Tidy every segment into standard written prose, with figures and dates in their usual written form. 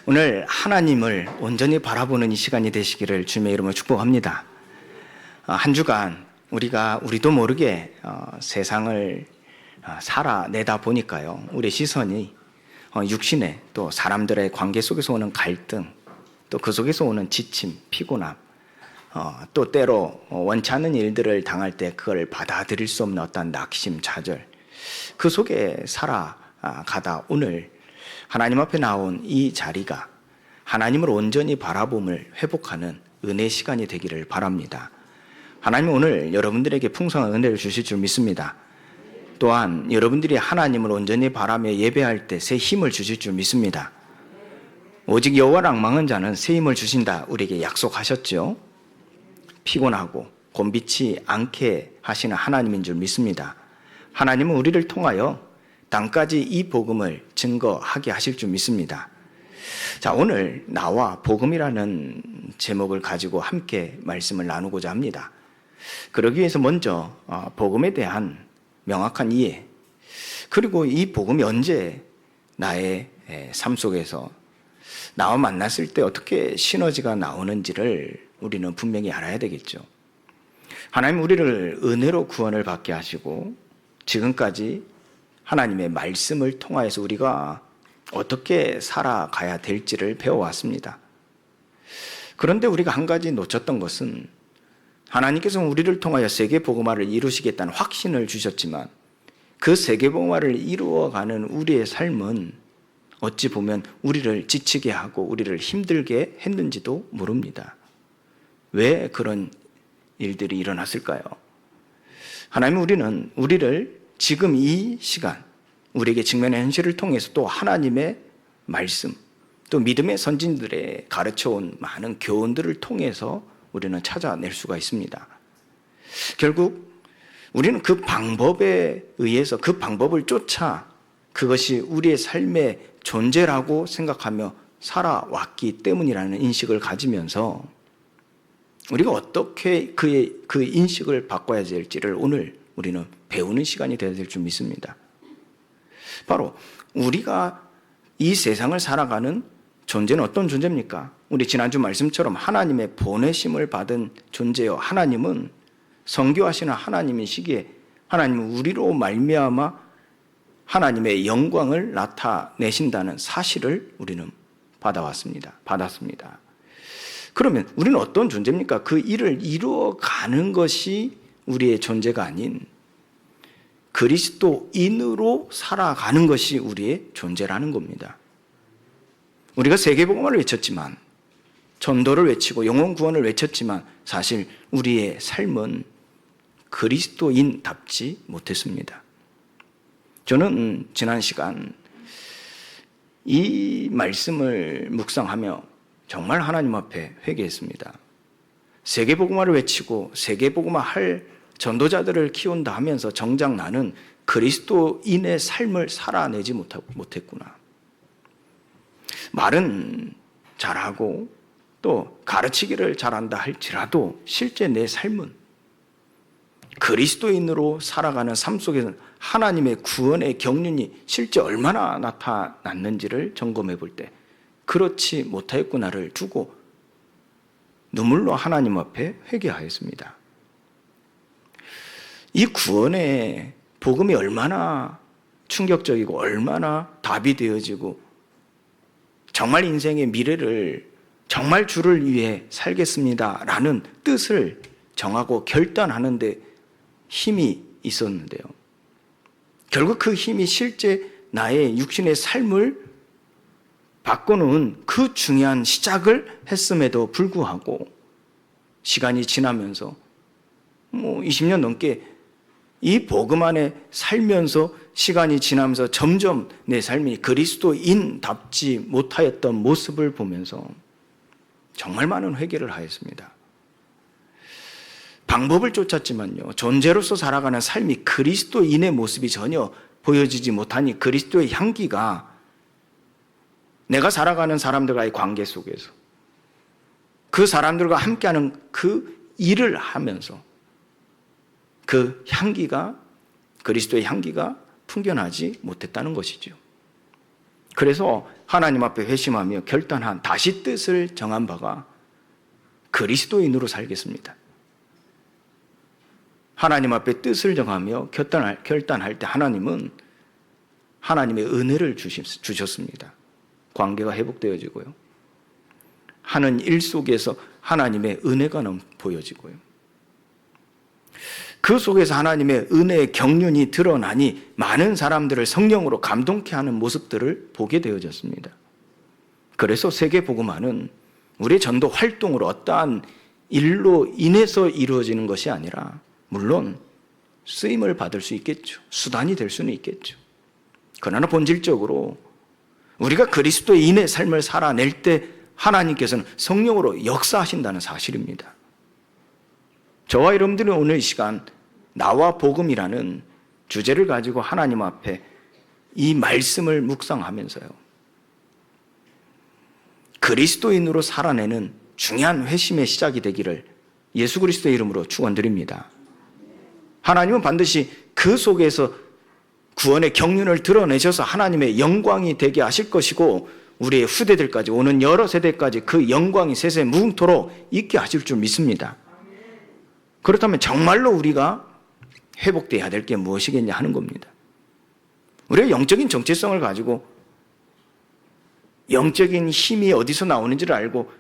오늘 하나님을 온전히 바라보는 이 시간이 되시기를 주님의 이름으로 축복합니다. 한 주간 우리도 모르게 세상을 살아내다 보니까요, 우리의 시선이 육신의 또 사람들의 관계 속에서 오는 갈등, 또 그 속에서 오는 지침, 피곤함, 또 때로 원치 않는 일들을 당할 때 그걸 받아들일 수 없는 어떤 낙심, 좌절, 그 속에 살아가다 오늘 하나님 앞에 나온 이 자리가 하나님을 온전히 바라봄을 회복하는 은혜 시간이 되기를 바랍니다. 하나님은 오늘 여러분들에게 풍성한 은혜를 주실 줄 믿습니다. 또한 여러분들이 하나님을 온전히 바라며 예배할 때 새 힘을 주실 줄 믿습니다. 오직 여호와를 앙망한 자는 새 힘을 주신다 우리에게 약속하셨죠. 피곤하고 곤비치 않게 하시는 하나님인 줄 믿습니다. 하나님은 우리를 통하여 땅까지 이 복음을 증거하게 하실 줄 믿습니다. 자, 오늘 나와 복음이라는 제목을 가지고 함께 말씀을 나누고자 합니다. 그러기 위해서 먼저 복음에 대한 명확한 이해, 그리고 이 복음이 언제 나의 삶 속에서 나와 만났을 때 어떻게 시너지가 나오는지를 우리는 분명히 알아야 되겠죠. 하나님 우리를 은혜로 구원을 받게 하시고 지금까지 하나님의 말씀을 통하여서 우리가 어떻게 살아가야 될지를 배워왔습니다. 그런데 우리가 한 가지 놓쳤던 것은 하나님께서 우리를 통하여 세계복음화를 이루시겠다는 확신을 주셨지만 그 세계복음화를 이루어가는 우리의 삶은 어찌 보면 우리를 지치게 하고 우리를 힘들게 했는지도 모릅니다. 왜 그런 일들이 일어났을까요? 하나님 우리를 지금 이 시간 우리에게 직면한 현실을 통해서 또 하나님의 말씀, 또 믿음의 선진들의 가르쳐온 많은 교훈들을 통해서 우리는 찾아낼 수가 있습니다. 결국 우리는 그 방법에 의해서 그 방법을 쫓아 그것이 우리의 삶의 존재라고 생각하며 살아왔기 때문이라는 인식을 가지면서 우리가 어떻게 그 인식을 바꿔야 될지를 오늘 우리는 배우는 시간이 되어야 될 줄 믿습니다. 바로 우리가 이 세상을 살아가는 존재는 어떤 존재입니까? 우리 지난주 말씀처럼 하나님의 보내심을 받은 존재요. 하나님은 선교하시는 하나님이시기에 하나님은 우리로 말미암아 하나님의 영광을 나타내신다는 사실을 우리는 받았습니다. 그러면 우리는 어떤 존재입니까? 그 일을 이루어가는 것이 우리의 존재가 아닌 그리스도인으로 살아가는 것이 우리의 존재라는 겁니다. 우리가 세계복음화를 외쳤지만, 전도를 외치고 영혼 구원을 외쳤지만 사실 우리의 삶은 그리스도인답지 못했습니다. 저는 지난 시간 이 말씀을 묵상하며 정말 하나님 앞에 회개했습니다. 세계복음화를 외치고 세계복음화 할 전도자들을 키운다 하면서 정작 나는 그리스도인의 삶을 살아내지 못했구나. 말은 잘하고 또 가르치기를 잘한다 할지라도 실제 내 삶은 그리스도인으로 살아가는 삶 속에서는 하나님의 구원의 경륜이 실제 얼마나 나타났는지를 점검해 볼 때 그렇지 못하였구나를 두고 눈물로 하나님 앞에 회개하였습니다. 이 구원의 복음이 얼마나 충격적이고 얼마나 답이 되어지고 정말 인생의 미래를 정말 주를 위해 살겠습니다라는 뜻을 정하고 결단하는 데 힘이 있었는데요. 결국 그 힘이 실제 나의 육신의 삶을 바꿔놓은 그 중요한 시작을 했음에도 불구하고 시간이 지나면서 20년 넘게 이 복음 안에 살면서 시간이 지나면서 점점 내 삶이 그리스도인답지 못하였던 모습을 보면서 정말 많은 회개를 하였습니다. 방법을 쫓았지만요, 존재로서 살아가는 삶이 그리스도인의 모습이 전혀 보여지지 못하니 그리스도의 향기가 내가 살아가는 사람들과의 관계 속에서 그 사람들과 함께하는 그 일을 하면서 그 향기가, 그리스도의 향기가 풍겨나지 못했다는 것이죠. 그래서 하나님 앞에 회심하며 결단한 다시 뜻을 정한 바가 그리스도인으로 살겠습니다. 하나님 앞에 뜻을 정하며 결단할 때 하나님은 하나님의 은혜를 주셨습니다. 관계가 회복되어지고요. 하는 일 속에서 하나님의 은혜가 보여지고요. 그 속에서 하나님의 은혜의 경륜이 드러나니 많은 사람들을 성령으로 감동케 하는 모습들을 보게 되어졌습니다. 그래서 세계복음화는 우리의 전도 활동으로 어떠한 일로 인해서 이루어지는 것이 아니라 물론 쓰임을 받을 수 있겠죠. 수단이 될 수는 있겠죠. 그러나 본질적으로 우리가 그리스도인의 삶을 살아낼 때 하나님께서는 성령으로 역사하신다는 사실입니다. 저와 여러분들은 오늘 이 시간 나와 복음이라는 주제를 가지고 하나님 앞에 이 말씀을 묵상하면서요, 그리스도인으로 살아내는 중요한 회심의 시작이 되기를 예수 그리스도의 이름으로 축원드립니다. 하나님은 반드시 그 속에서 구원의 경륜을 드러내셔서 하나님의 영광이 되게 하실 것이고 우리의 후대들까지 오는 여러 세대까지 그 영광이 세세 무궁토록 있게 하실 줄 믿습니다. 그렇다면 정말로 우리가 회복되어야 될 게 무엇이겠냐 하는 겁니다. 우리가 영적인 정체성을 가지고 영적인 힘이 어디서 나오는지를 알고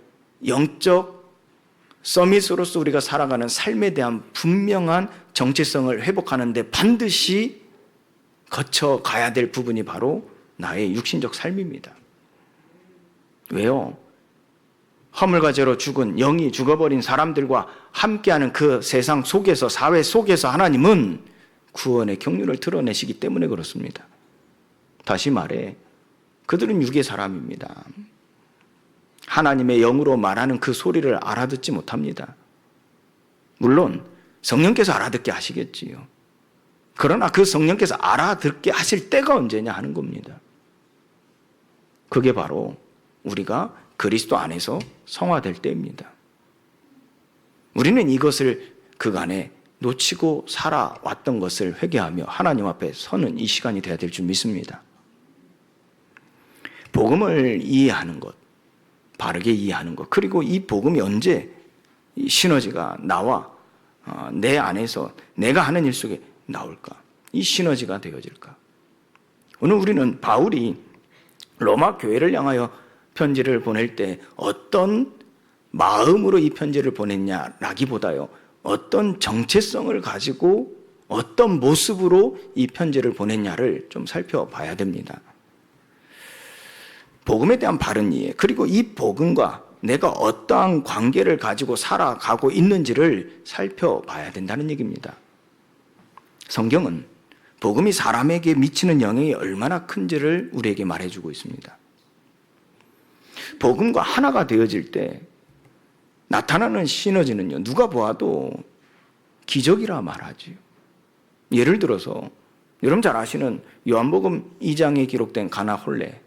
영적 서밋으로서 우리가 살아가는 삶에 대한 분명한 정체성을 회복하는 데 반드시 거쳐가야 될 부분이 바로 나의 육신적 삶입니다. 왜요? 허물과 죄로 죽은 영이 죽어버린 사람들과 함께하는 그 세상 속에서, 사회 속에서 하나님은 구원의 경륜을 드러내시기 때문에 그렇습니다. 다시 말해 그들은 육의 사람입니다. 하나님의 영으로 말하는 그 소리를 알아듣지 못합니다. 물론 성령께서 알아듣게 하시겠지요. 그러나 그 성령께서 알아듣게 하실 때가 언제냐 하는 겁니다. 그게 바로 우리가 그리스도 안에서 성화될 때입니다. 우리는 이것을 그간에 놓치고 살아왔던 것을 회개하며 하나님 앞에 서는 이 시간이 되어야 될 줄 믿습니다. 복음을 이해하는 것, 바르게 이해하는 것, 그리고 이 복음이 언제 이 시너지가 나와 내 안에서 내가 하는 일 속에 나올까? 이 시너지가 되어질까? 오늘 우리는 바울이 로마 교회를 향하여 편지를 보낼 때 어떤 마음으로 이 편지를 보냈냐라기보다요, 어떤 정체성을 가지고 어떤 모습으로 이 편지를 보냈냐를 좀 살펴봐야 됩니다. 복음에 대한 바른 이해, 그리고 이 복음과 내가 어떠한 관계를 가지고 살아가고 있는지를 살펴봐야 된다는 얘기입니다. 성경은 복음이 사람에게 미치는 영향이 얼마나 큰지를 우리에게 말해주고 있습니다. 복음과 하나가 되어질 때 나타나는 시너지는요, 누가 보아도 기적이라 말하지요. 예를 들어서 여러분 잘 아시는 요한복음 2장에 기록된 가나 혼례에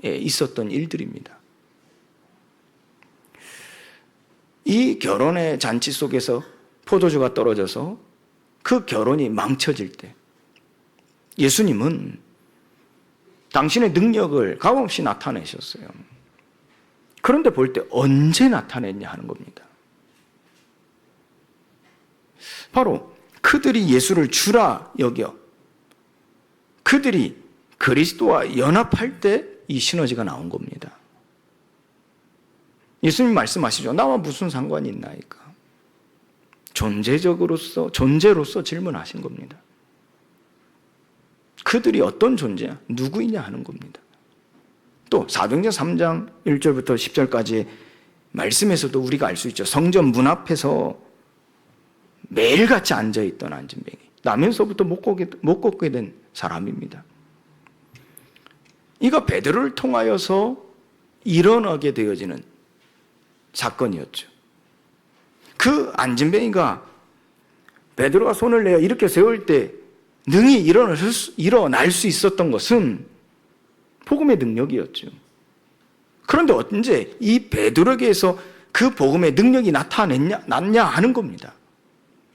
있었던 일들입니다. 이 결혼의 잔치 속에서 포도주가 떨어져서 그 결혼이 망쳐질 때 예수님은 당신의 능력을 가감없이 나타내셨어요. 그런데 볼 때 언제 나타냈냐 하는 겁니다. 바로 그들이 예수를 주라 여겨 그들이 그리스도와 연합할 때 이 시너지가 나온 겁니다. 예수님 말씀하시죠. 나와 무슨 상관이 있나이까? 존재로서 질문하신 겁니다. 그들이 어떤 존재야? 누구이냐 하는 겁니다. 또 사도행전 3장 1절부터 10절까지 말씀에서도 우리가 알 수 있죠. 성전 문 앞에서 매일같이 앉아있던 안진뱅이, 나면서부터 못 걷게 된 사람입니다. 이가 베드로를 통하여서 일어나게 되어지는 사건이었죠. 그 안진뱅이가 베드로가 손을 내어 이렇게 세울 때 능히 일어날 수 있었던 것은 복음의 능력이었죠. 그런데 언제 이 베드로에게서 그 복음의 능력이 났냐 하는 겁니다.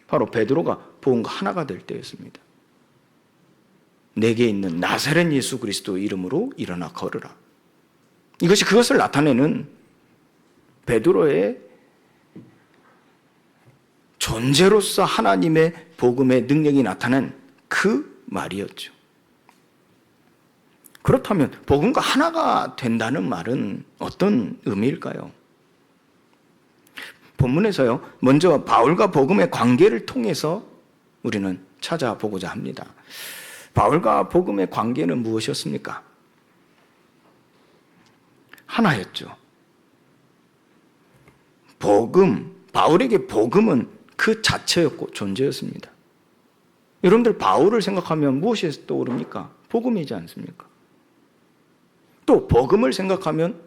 바로 베드로가 복음과 하나가 될 때였습니다. 내게 있는 나사렛 예수 그리스도 이름으로 일어나 걸으라. 이것이 그것을 나타내는 베드로의 존재로서 하나님의 복음의 능력이 나타난 그 말이었죠. 그렇다면 복음과 하나가 된다는 말은 어떤 의미일까요? 본문에서요, 먼저 바울과 복음의 관계를 통해서 우리는 찾아보고자 합니다. 바울과 복음의 관계는 무엇이었습니까? 하나였죠. 바울에게 복음은 그 자체였고 존재였습니다. 여러분들 바울을 생각하면 무엇이 떠오릅니까? 복음이지 않습니까? 또 복음을 생각하면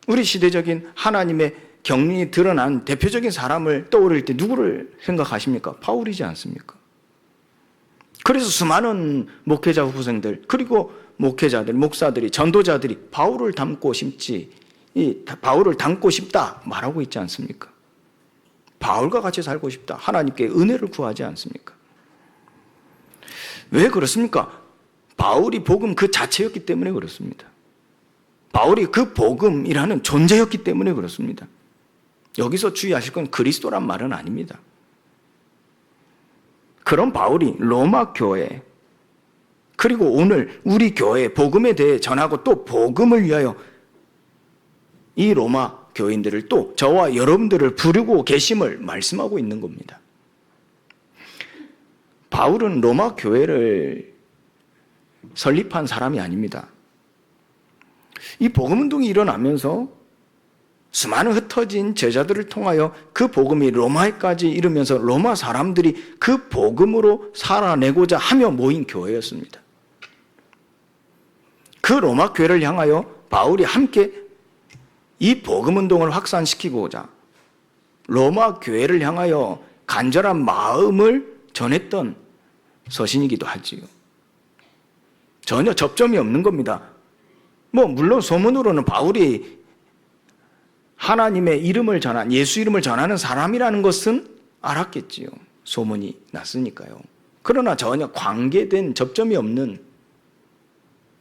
우리 시대적인 하나님의 경륜이 드러난 대표적인 사람을 떠오를 때 누구를 생각하십니까? 바울이지 않습니까? 그래서 수많은 목회자 후생들, 그리고 목회자들, 목사들이, 전도자들이 바울을 닮고 싶다 말하고 있지 않습니까? 바울과 같이 살고 싶다, 하나님께 은혜를 구하지 않습니까? 왜 그렇습니까? 바울이 복음 그 자체였기 때문에 그렇습니다. 바울이 그 복음이라는 존재였기 때문에 그렇습니다. 여기서 주의하실 건 그리스도란 말은 아닙니다. 그런 바울이 로마 교회, 그리고 오늘 우리 교회 복음에 대해 전하고 또 복음을 위하여 이 로마 교인들을 또 저와 여러분들을 부르고 계심을 말씀하고 있는 겁니다. 바울은 로마 교회를 설립한 사람이 아닙니다. 이 복음운동이 일어나면서 수많은 흩어진 제자들을 통하여 그 복음이 로마에까지 이르면서 로마 사람들이 그 복음으로 살아내고자 하며 모인 교회였습니다. 그 로마 교회를 향하여 바울이 함께 이 복음운동을 확산시키고자 로마 교회를 향하여 간절한 마음을 전했던 서신이기도 하지요. 전혀 접점이 없는 겁니다. 물론 소문으로는 바울이 하나님의 이름을 전한, 예수 이름을 전하는 사람이라는 것은 알았겠지요. 소문이 났으니까요. 그러나 전혀 관계된 접점이 없는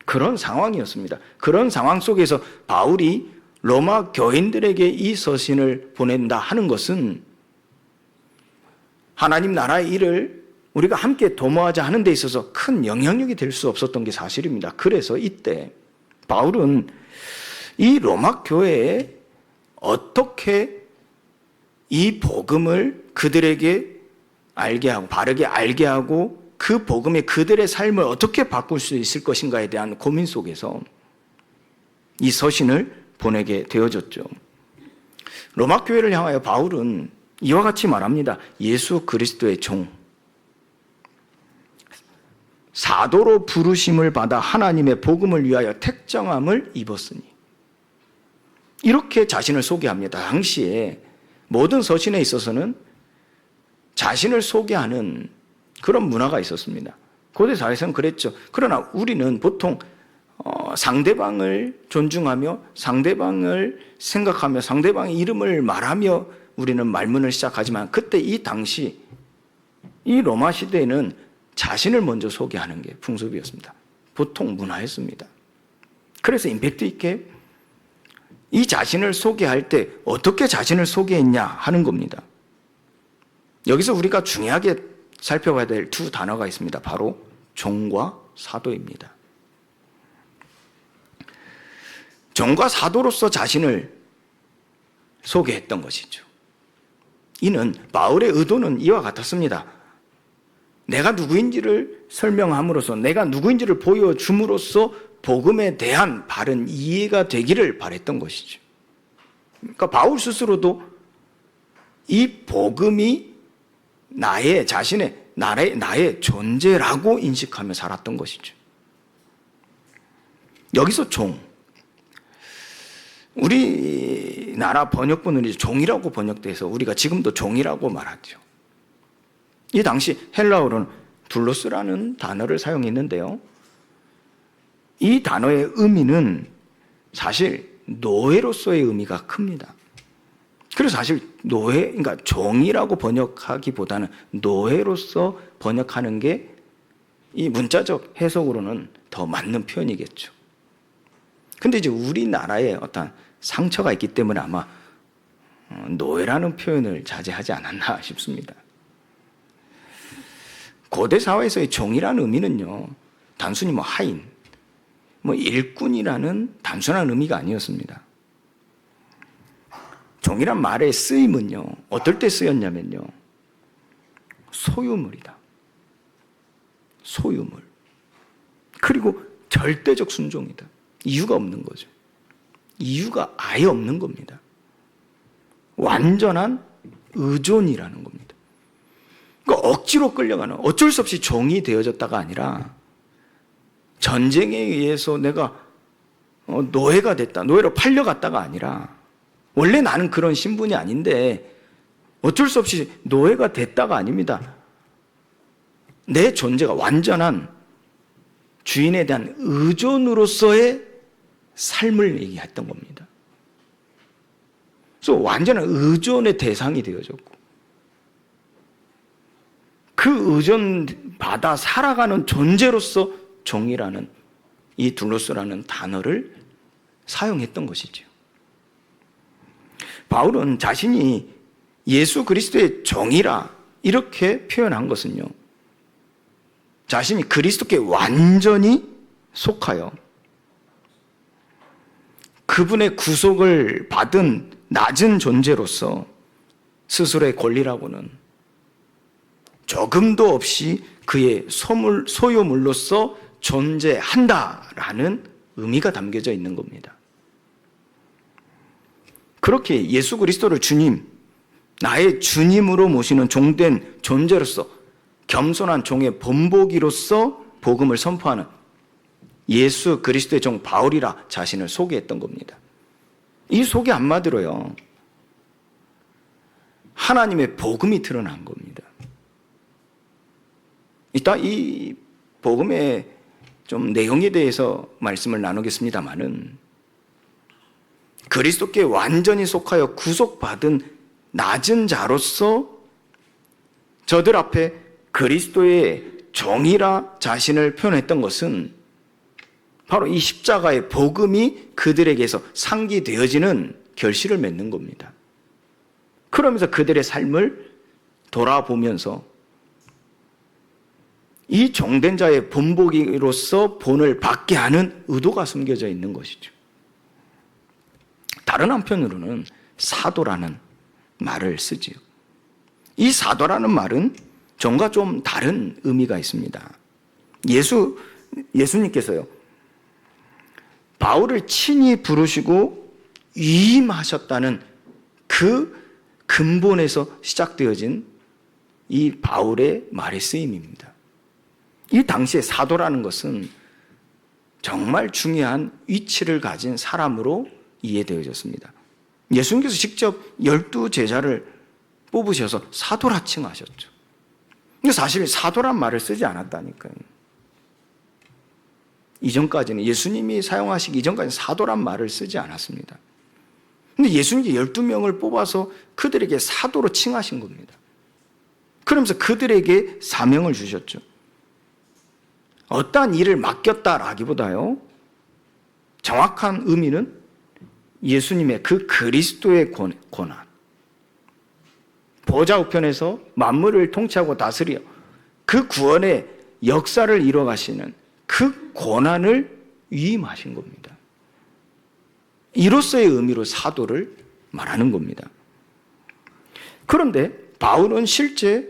그런 상황이었습니다. 그런 상황 속에서 바울이 로마 교인들에게 이 서신을 보낸다 하는 것은 하나님 나라의 일을 우리가 함께 도모하자 하는 데 있어서 큰 영향력이 될 수 없었던 게 사실입니다. 그래서 이때 바울은 이 로마 교회에 어떻게 이 복음을 그들에게 알게 하고 바르게 알게 하고 그 복음이 그들의 삶을 어떻게 바꿀 수 있을 것인가에 대한 고민 속에서 이 서신을 보내게 되어졌죠. 로마 교회를 향하여 바울은 이와 같이 말합니다. 예수 그리스도의 종, 사도로 부르심을 받아 하나님의 복음을 위하여 택정함을 입었으니, 이렇게 자신을 소개합니다. 당시에 모든 서신에 있어서는 자신을 소개하는 그런 문화가 있었습니다. 고대 사회에서는 그랬죠. 그러나 우리는 보통 상대방을 존중하며 상대방을 생각하며 상대방의 이름을 말하며 우리는 말문을 시작하지만, 그때 이 당시 이 로마 시대에는 자신을 먼저 소개하는 게 풍습이었습니다. 보통 문화였습니다. 그래서 임팩트 있게 이 자신을 소개할 때 어떻게 자신을 소개했냐 하는 겁니다. 여기서 우리가 중요하게 살펴봐야 될 두 단어가 있습니다. 바로 종과 사도입니다. 종과 사도로서 자신을 소개했던 것이죠. 이는 바울의 의도는 이와 같았습니다. 내가 누구인지를 설명함으로써, 내가 누구인지를 보여줌으로써 복음에 대한 바른 이해가 되기를 바랬던 것이죠. 그러니까 바울 스스로도 이 복음이 나의 존재라고 인식하며 살았던 것이죠. 여기서 종, 우리나라 번역본은 종이라고 번역돼서 우리가 지금도 종이라고 말하죠. 이 당시 헬라어로는 둘로스라는 단어를 사용했는데요, 이 단어의 의미는 사실 노예로서의 의미가 큽니다. 그래서 사실 그러니까 종이라고 번역하기보다는 노예로서 번역하는 게 이 문자적 해석으로는 더 맞는 표현이겠죠. 근데 이제 우리나라에 어떤 상처가 있기 때문에 아마 노예라는 표현을 자제하지 않았나 싶습니다. 고대 사회에서의 종이라는 의미는요, 단순히 하인, 일꾼이라는 단순한 의미가 아니었습니다. 종이란 말의 쓰임은요, 어떨 때 쓰였냐면요, 소유물이다. 소유물. 그리고 절대적 순종이다. 이유가 없는 거죠. 이유가 아예 없는 겁니다. 완전한 의존이라는 겁니다. 그러니까 억지로 끌려가는, 어쩔 수 없이 종이 되어졌다가 아니라 전쟁에 의해서 내가 노예가 됐다, 노예로 팔려갔다가 아니라 원래 나는 그런 신분이 아닌데 어쩔 수 없이 노예가 됐다가 아닙니다. 내 존재가 완전한 주인에 대한 의존으로서의 삶을 얘기했던 겁니다. 그래서 완전한 의존의 대상이 되어졌고, 그 의존받아 살아가는 존재로서 종이라는, 이 둘로스라는 단어를 사용했던 것이죠. 바울은 자신이 예수 그리스도의 종이라 이렇게 표현한 것은요, 자신이 그리스도께 완전히 속하여 그분의 구속을 받은 낮은 존재로서 스스로의 권리라고는 조금도 없이 그의 소유물로서 존재한다라는 의미가 담겨져 있는 겁니다. 그렇게 예수 그리스도를 주님, 나의 주님으로 모시는 종된 존재로서, 겸손한 종의 본보기로서 복음을 선포하는 예수 그리스도의 종 바울이라 자신을 소개했던 겁니다. 이 소개 한마디로요, 하나님의 복음이 드러난 겁니다. 이따 이 복음의 좀 내용에 대해서 말씀을 나누겠습니다만은, 그리스도께 완전히 속하여 구속받은 낮은 자로서 저들 앞에 그리스도의 종이라 자신을 표현했던 것은 바로 이 십자가의 복음이 그들에게서 상기되어지는 결실을 맺는 겁니다. 그러면서 그들의 삶을 돌아보면서 이 종된 자의 본보기로서 본을 받게 하는 의도가 숨겨져 있는 것이죠. 다른 한편으로는 사도라는 말을 쓰지요. 이 사도라는 말은 종과 좀 다른 의미가 있습니다. 예수님께서요, 바울을 친히 부르시고 위임하셨다는 그 근본에서 시작되어진 이 바울의 말의 쓰임입니다. 이 당시에 사도라는 것은 정말 중요한 위치를 가진 사람으로 이해되어졌습니다. 예수님께서 직접 12제자를 뽑으셔서 사도라 칭하셨죠. 근데 사실 사도란 말을 쓰지 않았다니까요. 이전까지는, 예수님이 사용하시기 이전까지는 사도란 말을 쓰지 않았습니다. 근데 예수님이 12명을 뽑아서 그들에게 사도로 칭하신 겁니다. 그러면서 그들에게 사명을 주셨죠. 어떠한 일을 맡겼다라기보다요, 정확한 의미는 예수님의 그 그리스도의 고난, 보좌 우편에서 만물을 통치하고 다스려 그 구원의 역사를 이뤄가시는 그 고난을 위임하신 겁니다. 이로서의 의미로 사도를 말하는 겁니다. 그런데 바울은 실제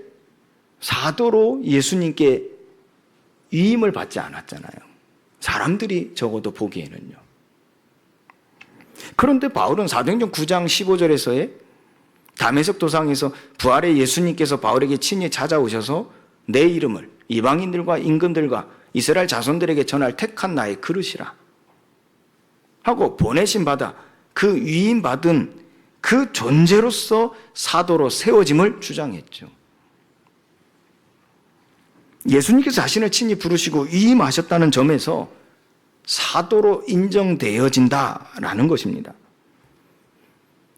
사도로 예수님께 위임을 받지 않았잖아요. 사람들이 적어도 보기에는요. 그런데 바울은 사도행전 9장 15절에서의 다메섹 도상에서 부활의 예수님께서 바울에게 친히 찾아오셔서 내 이름을 이방인들과 임금들과 이스라엘 자손들에게 전할 택한 나의 그릇이라 하고 보내심 받아 그 위임 받은 그 존재로서 사도로 세워짐을 주장했죠. 예수님께서 자신을 친히 부르시고 위임하셨다는 점에서 사도로 인정되어진다라는 것입니다.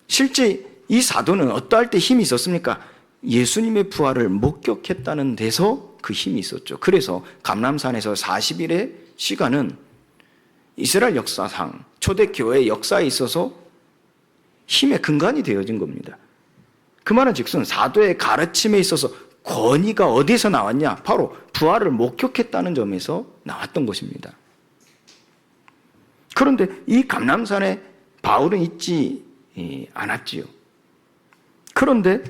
실제 이 사도는 어떠할 때 힘이 있었습니까? 예수님의 부활을 목격했다는 데서 그 힘이 있었죠. 그래서 감람산에서 40일의 시간은 이스라엘 역사상 초대교회 역사에 있어서 힘의 근간이 되어진 겁니다. 그 말은 즉슨 사도의 가르침에 있어서 권위가 어디서 나왔냐? 바로 부활을 목격했다는 점에서 나왔던 것입니다. 그런데 이 감람산에 바울은 있지 않았지요. 그런데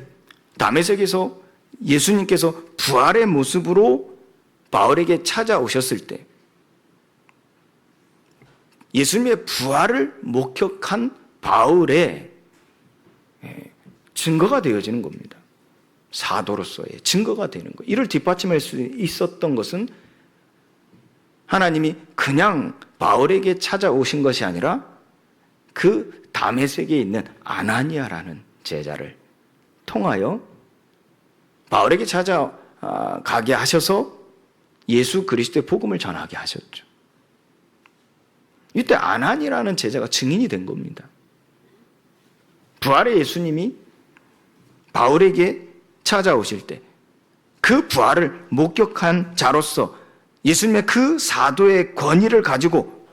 다메섹에서 예수님께서 부활의 모습으로 바울에게 찾아오셨을 때 예수님의 부활을 목격한 바울의 증거가 되어지는 겁니다. 사도로서의 증거가 되는 거예요. 이를 뒷받침할 수 있었던 것은 하나님이 그냥 바울에게 찾아오신 것이 아니라 그 다메섹에 있는 아나니아라는 제자를 통하여 바울에게 찾아가게 하셔서 예수 그리스도의 복음을 전하게 하셨죠. 이때 아나니아라는 제자가 증인이 된 겁니다. 부활의 예수님이 바울에게 찾아오실 때 그 부활을 목격한 자로서 예수님의 그 사도의 권위를 가지고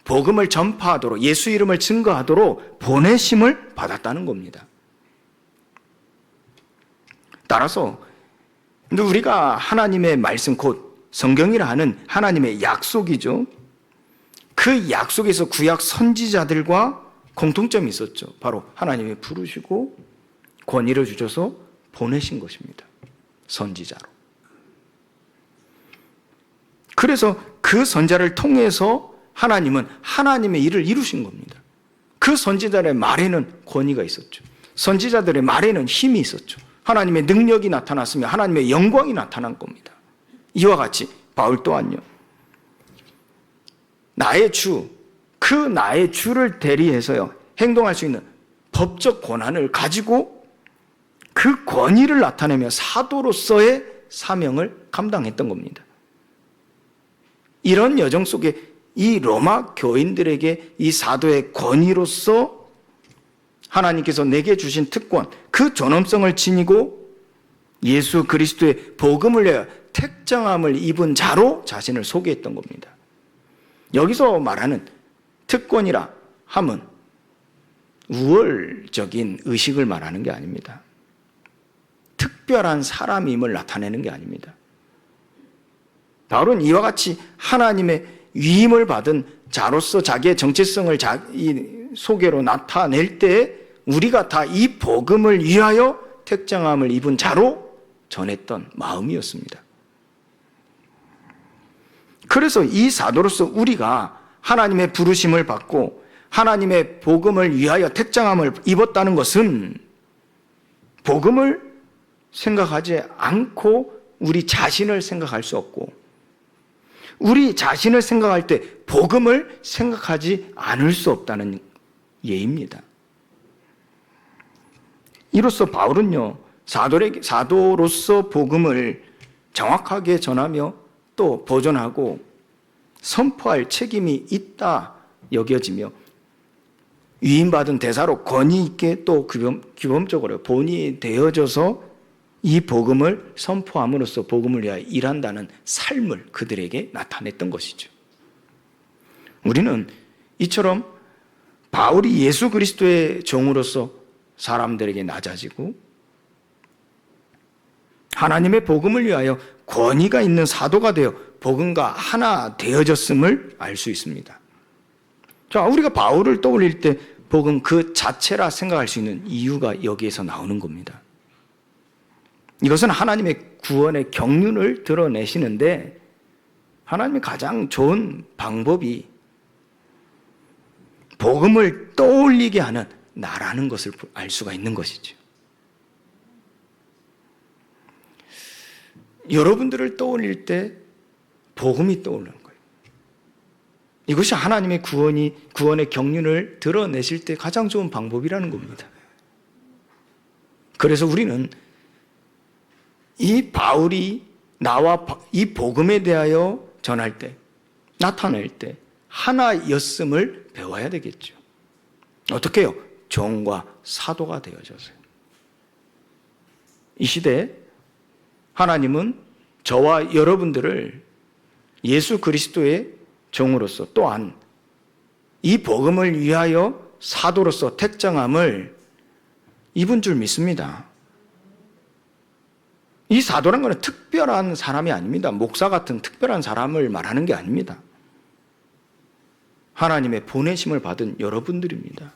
복음을 전파하도록 예수 이름을 증거하도록 보내심을 받았다는 겁니다. 따라서 우리가 하나님의 말씀 곧 성경이라 하는 하나님의 약속이죠. 그 약속에서 구약 선지자들과 공통점이 있었죠. 바로 하나님이 부르시고 권위를 주셔서 보내신 것입니다. 선지자로. 그래서 그 선자를 통해서 하나님은 하나님의 일을 이루신 겁니다. 그 선지자들의 말에는 권위가 있었죠. 선지자들의 말에는 힘이 있었죠. 하나님의 능력이 나타났으며 하나님의 영광이 나타난 겁니다. 이와 같이 바울 또한요. 나의 주, 그 나의 주를 대리해서요. 행동할 수 있는 법적 권한을 가지고 그 권위를 나타내며 사도로서의 사명을 감당했던 겁니다. 이런 여정 속에 이 로마 교인들에게 이 사도의 권위로서 하나님께서 내게 주신 특권, 그 존엄성을 지니고 예수 그리스도의 복음을 위하여 택정함을 입은 자로 자신을 소개했던 겁니다. 여기서 말하는 특권이라 함은 우월적인 의식을 말하는 게 아닙니다. 특별한 사람임을 나타내는 게 아닙니다. 바울은 이와 같이 하나님의 위임을 받은 자로서 자기의 정체성을 자기 소개로 나타낼 때 우리가 다 이 복음을 위하여 택정함을 입은 자로 전했던 마음이었습니다. 그래서 이 사도로서 우리가 하나님의 부르심을 받고 하나님의 복음을 위하여 택정함을 입었다는 것은 복음을 생각하지 않고 우리 자신을 생각할 수 없고 우리 자신을 생각할 때 복음을 생각하지 않을 수 없다는 예입니다. 이로써 바울은요, 사도로서 복음을 정확하게 전하며 또 보존하고 선포할 책임이 있다 여겨지며 위임받은 대사로 권위 있게 또 규범적으로 본이 되어져서 이 복음을 선포함으로써 복음을 위하여 일한다는 삶을 그들에게 나타냈던 것이죠. 우리는 이처럼 바울이 예수 그리스도의 종으로서 사람들에게 낮아지고 하나님의 복음을 위하여 권위가 있는 사도가 되어 복음과 하나 되어졌음을 알 수 있습니다. 자, 우리가 바울을 떠올릴 때 복음 그 자체라 생각할 수 있는 이유가 여기에서 나오는 겁니다. 이것은 하나님의 구원의 경륜을 드러내시는데 하나님의 가장 좋은 방법이 복음을 떠올리게 하는 나라는 것을 알 수가 있는 것이죠. 여러분들을 떠올릴 때 복음이 떠오르는 거예요. 이것이 하나님의 구원의 경륜을 드러내실 때 가장 좋은 방법이라는 겁니다. 그래서 우리는 이 바울이 나와 이 복음에 대하여 전할 때, 나타낼 때 하나였음을 배워야 되겠죠. 어떻게 해요? 종과 사도가 되어져서요. 이 시대에 하나님은 저와 여러분들을 예수 그리스도의 종으로서 또한 이 복음을 위하여 사도로서 택정함을 입은 줄 믿습니다. 이 사도란 것은 특별한 사람이 아닙니다. 목사 같은 특별한 사람을 말하는 게 아닙니다. 하나님의 보내심을 받은 여러분들입니다.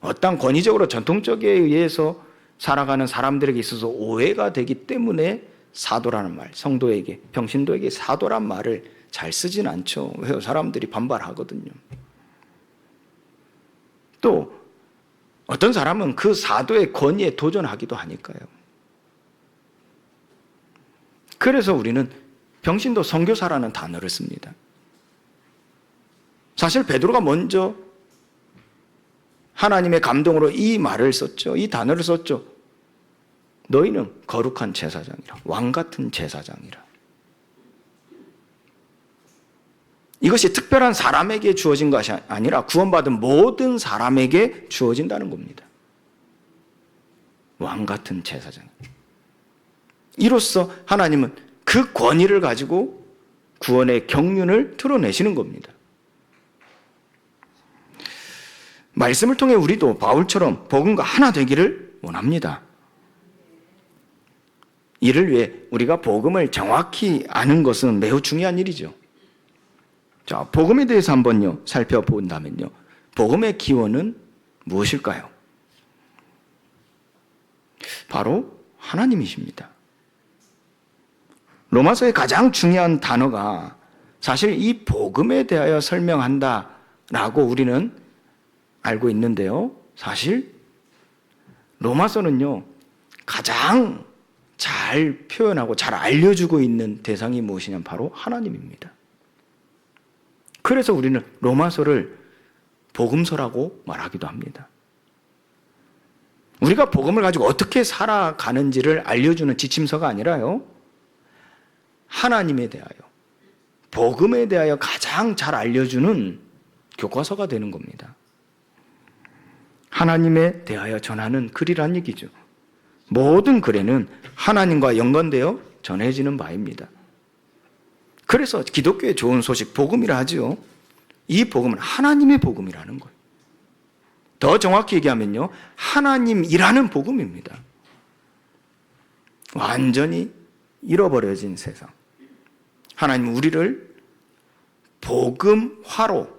어떤 권위적으로 전통적에 의해서 살아가는 사람들에게 있어서 오해가 되기 때문에 사도라는 말, 성도에게, 평신도에게 사도란 말을 잘 쓰진 않죠. 왜? 사람들이 반발하거든요. 또 어떤 사람은 그 사도의 권위에 도전하기도 하니까요. 그래서 우리는 평신도 선교사라는 단어를 씁니다. 사실 베드로가 먼저 하나님의 감동으로 이 말을 썼죠. 이 단어를 썼죠. 너희는 거룩한 제사장이라, 왕 같은 제사장이라. 이것이 특별한 사람에게 주어진 것이 아니라 구원받은 모든 사람에게 주어진다는 겁니다. 왕 같은 제사장. 이로써 하나님은 그 권위를 가지고 구원의 경륜을 드러내시는 겁니다. 말씀을 통해 우리도 바울처럼 복음과 하나 되기를 원합니다. 이를 위해 우리가 복음을 정확히 아는 것은 매우 중요한 일이죠. 자, 복음에 대해서 한번요 살펴본다면요. 복음의 기원은 무엇일까요? 바로 하나님이십니다. 로마서의 가장 중요한 단어가 사실 이 복음에 대하여 설명한다라고 우리는 알고 있는데요. 사실 로마서는요 가장 잘 표현하고 잘 알려주고 있는 대상이 무엇이냐면 바로 하나님입니다. 그래서 우리는 로마서를 복음서라고 말하기도 합니다. 우리가 복음을 가지고 어떻게 살아가는지를 알려주는 지침서가 아니라요, 하나님에 대하여, 복음에 대하여 가장 잘 알려주는 교과서가 되는 겁니다. 하나님에 대하여 전하는 글이란 얘기죠. 모든 글에는 하나님과 연관되어 전해지는 바입니다. 그래서 기독교의 좋은 소식, 복음이라 하죠. 이 복음은 하나님의 복음이라는 거예요. 더 정확히 얘기하면요, 하나님이라는 복음입니다. 완전히 잃어버려진 세상. 하나님은 우리를 복음화로